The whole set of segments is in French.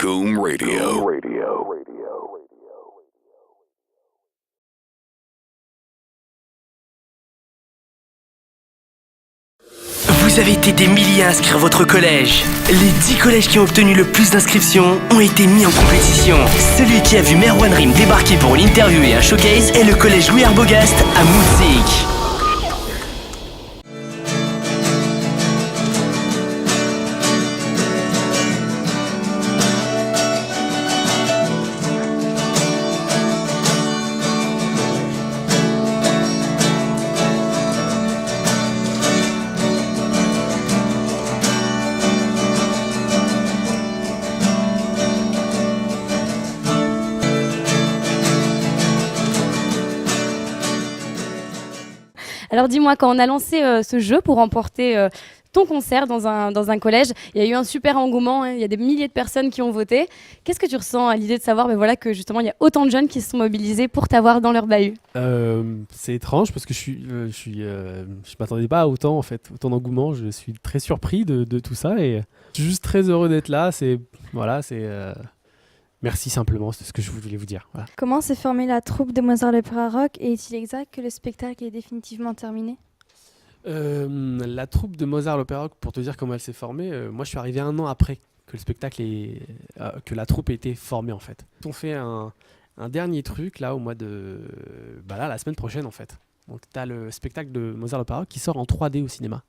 Goom Radio. Vous avez été des milliers à inscrire votre collège. Les 10 collèges qui ont obtenu le plus d'inscriptions ont été mis en compétition. Celui qui a vu Merwan Rim débarquer pour une interview et un showcase est le collège Louis Arbogast à Moutzik. Alors dis-moi, quand on a lancé ce jeu pour remporter ton concert dans un collège, il y a eu un super engouement, hein, il y a des milliers de personnes qui ont voté. Qu'est-ce que tu ressens à l'idée de savoir que justement il y a autant de jeunes qui se sont mobilisés pour t'avoir dans leur bahut? C'est étrange parce que je m'attendais pas à autant d'engouement. Je suis très surpris de tout ça et je suis juste très heureux d'être là. Merci simplement, c'est ce que je voulais vous dire. Voilà. Comment s'est formée la troupe de Mozart l'Opéra Rock et est-il exact que le spectacle est définitivement terminé? La troupe de Mozart l'Opéra Rock, pour te dire comment elle s'est formée, moi je suis arrivé 1 an après que que la troupe ait été formée en fait. On fait un dernier truc là au mois de... la semaine prochaine en fait. Donc tu as le spectacle de Mozart l'Opéra Rock qui sort en 3D au cinéma.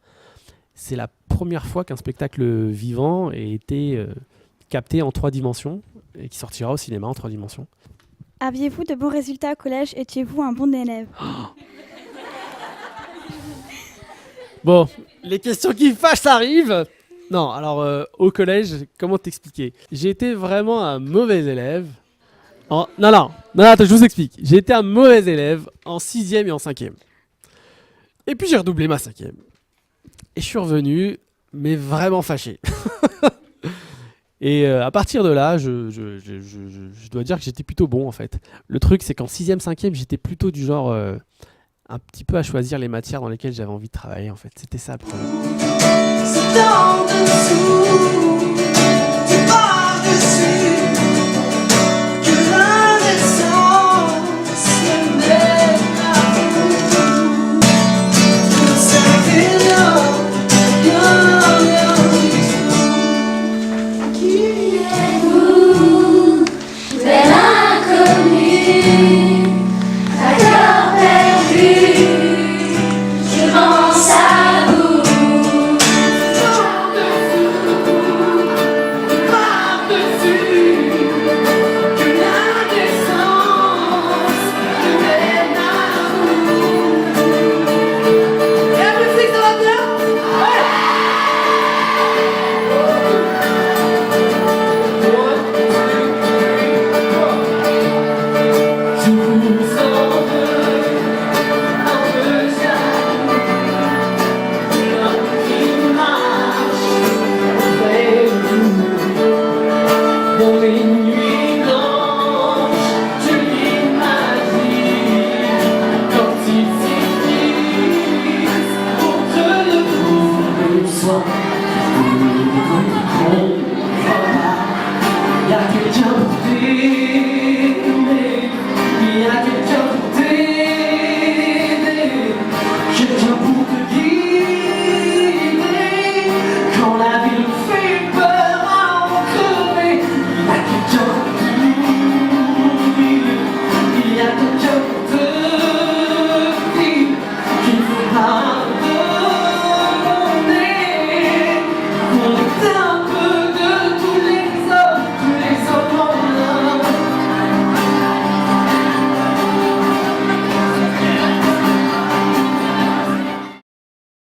C'est la première fois qu'un spectacle vivant a été capté en 3 dimensions et qui sortira au cinéma en 3 dimensions. Aviez-vous de bons résultats au collège? Étiez-vous un bon élève? Bon, les questions qui fâchent arrivent. Non, alors au collège, comment t'expliquer? J'ai été vraiment un mauvais élève. Non, attends, je vous explique. J'ai été un mauvais élève en 6e et en 5e. Et puis j'ai redoublé ma 5e. Et je suis revenu, mais vraiment fâché. Et à partir de là, je dois dire que j'étais plutôt bon en fait. Le truc, c'est qu'en 6e, 5e, j'étais plutôt du genre un petit peu à choisir les matières dans lesquelles j'avais envie de travailler en fait. C'était ça le problème. C'est en dessous, tu pars dessus, que l'indécence se met à vous. Ça fait bien. Qui êtes-vous, belle inconnue?